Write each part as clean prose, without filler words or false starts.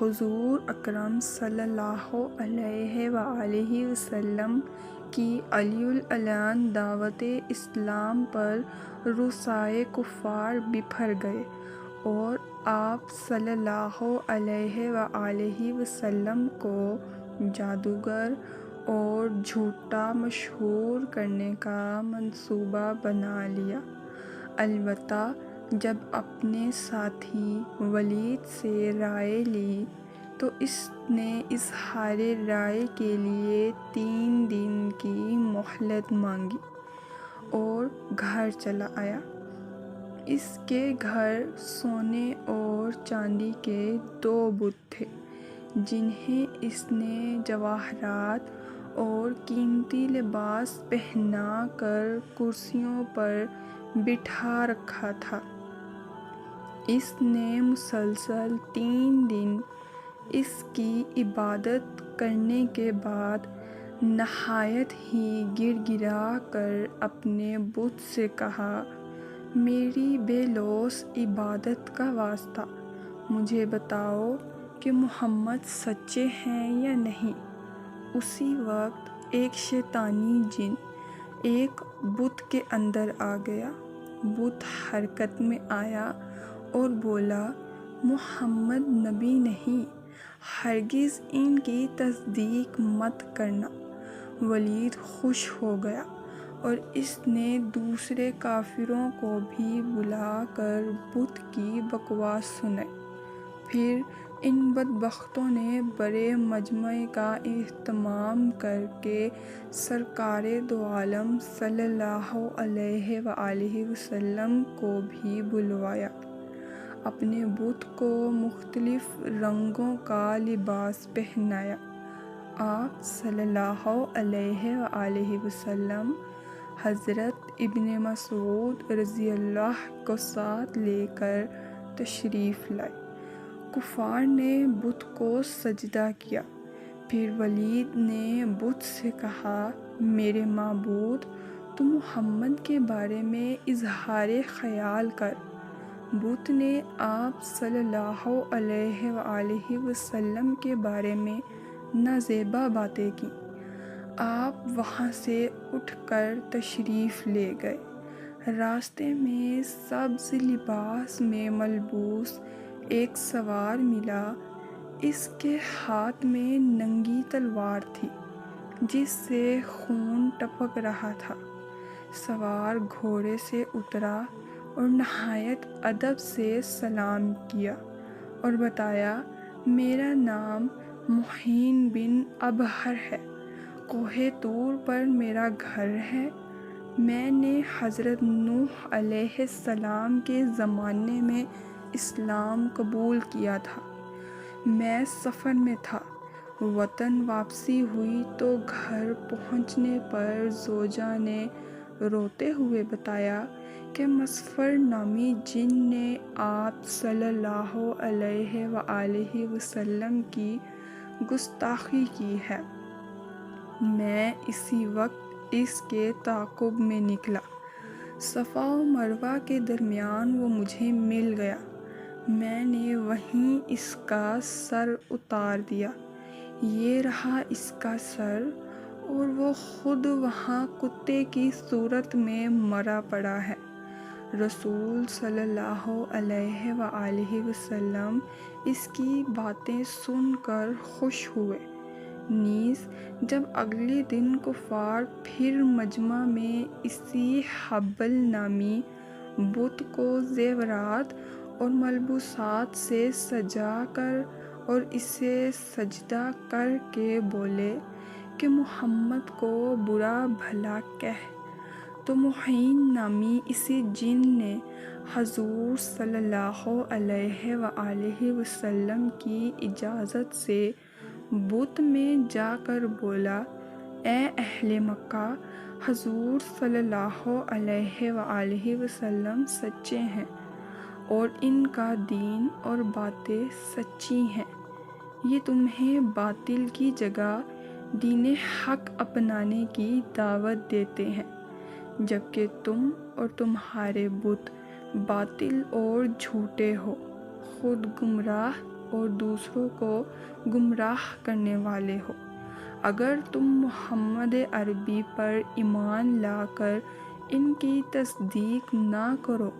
حضور اکرم صلی اللہ علیہ وآلہ وسلم کی علی العلن دعوت اسلام پر رؤسائے کفار بپھر گئے اور آپ صلی اللہ علیہ وآلہ وسلم کو جادوگر اور جھوٹا مشہور کرنے کا منصوبہ بنا لیا۔ البتہ جب اپنے ساتھی ولید سے رائے لی تو اس نے اظہار رائے کے لیے 3 دن کی مہلت مانگی اور گھر چلا آیا۔ اس کے گھر سونے اور چاندی کے 2 بت تھے جنہیں اس نے جواہرات اور قیمتی لباس پہنا کر کرسیوں پر بٹھا رکھا تھا۔ اس نے مسلسل 3 دن اس کی عبادت کرنے کے بعد نہایت ہی گڑ گڑا کر اپنے بت سے کہا، میری بے لوث عبادت کا واسطہ، مجھے بتاؤ کہ محمد سچے ہیں یا نہیں۔ اسی وقت ایک شیطانی جن ایک بت کے اندر آ گیا۔ بت حرکت میں آیا اور بولا، محمد نبی نہیں، ہرگز ان کی تصدیق مت کرنا۔ ولید خوش ہو گیا اور اس نے دوسرے کافروں کو بھی بلا کر بت کی بکواس سنائی۔ پھر ان بدبختوں نے بڑے مجمع کا اہتمام کر کے سرکار دو عالم صلی اللہ علیہ وآلہ وسلم کو بھی بلوایا۔ اپنے بت کو مختلف رنگوں کا لباس پہنایا۔ آپ صلی اللہ علیہ وآلہ وسلم حضرت ابن مسعود رضی اللہ کو ساتھ لے کر تشریف لائے۔ کفار نے بت کو سجدہ کیا۔ پھر ولید نے بت سے کہا، میرے معبود، تو محمد کے بارے میں اظہار خیال کر۔ بت نے آپ صلی اللہ علیہ وآلہ وسلم کے بارے میں نازیبا باتیں کی۔ آپ وہاں سے اٹھ کر تشریف لے گئے۔ راستے میں سبز لباس میں ملبوس ایک سوار ملا۔ اس کے ہاتھ میں ننگی تلوار تھی جس سے خون ٹپک رہا تھا۔ سوار گھوڑے سے اترا اور نہایت ادب سے سلام کیا اور بتایا، میرا نام محین بن ابہر ہے، کوہ طور پر میرا گھر ہے۔ میں نے حضرت نوح علیہ السلام کے زمانے میں اسلام قبول کیا تھا۔ میں سفر میں تھا، وطن واپسی ہوئی تو گھر پہنچنے پر زوجہ نے روتے ہوئے بتایا کہ مسفر نامی جن نے آپ صلی اللہ علیہ وآلہ وسلم کی گستاخی کی ہے۔ میں اسی وقت اس کے تعاقب میں نکلا۔ صفا و مروہ کے درمیان وہ مجھے مل گیا۔ میں نے وہیں اس کا سر اتار دیا۔ یہ رہا اس کا سر، اور وہ خود وہاں کتے کی صورت میں مرا پڑا ہے۔ رسول صلی اللہ علیہ وآلہ وسلم اس کی باتیں سن کر خوش ہوئے۔ نیز جب اگلے دن کفار پھر مجمع میں اسی حبل نامی بت کو زیورات اور ملبوسات سے سجا کر اور اسے سجدہ کر کے بولے کہ محمد کو برا بھلا کہہ، تو محین نامی اسی جن نے حضور صلی اللہ علیہ وآلہ وسلم کی اجازت سے بت میں جا کر بولا، اے اہل مکہ، حضور صلی اللہ علیہ وآلہ وسلم سچے ہیں اور ان کا دین اور باتیں سچی ہیں۔ یہ تمہیں باطل کی جگہ دین حق اپنانے کی دعوت دیتے ہیں، جبکہ تم اور تمہارے بت باطل اور جھوٹے ہو، خود گمراہ اور دوسروں کو گمراہ کرنے والے ہو۔ اگر تم محمد عربی پر ایمان لا کر ان کی تصدیق نہ کرو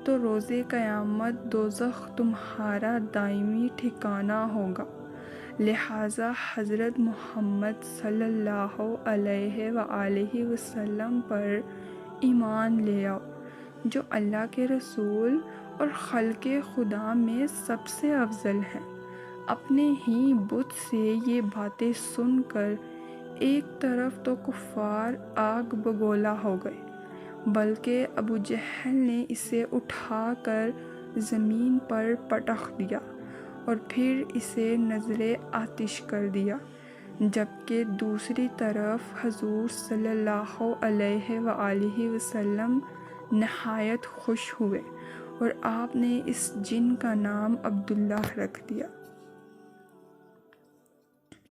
تو روز قیامت دوزخ تمہارا دائمی ٹھکانہ ہوگا۔ لہٰذا حضرت محمد صلی اللہ علیہ وآلہ وسلم پر ایمان لے آؤ، جو اللہ کے رسول اور خلق خدا میں سب سے افضل ہیں۔ اپنے ہی بت سے یہ باتیں سن کر ایک طرف تو کفار آگ بگولا ہو گئے، بلکہ ابو جہل نے اسے اٹھا کر زمین پر پٹخ دیا اور پھر اسے نذر آتش کر دیا، جبکہ دوسری طرف حضور صلی اللہ علیہ وآلہ وسلم نہایت خوش ہوئے اور آپ نے اس جن کا نام عبداللہ رکھ دیا۔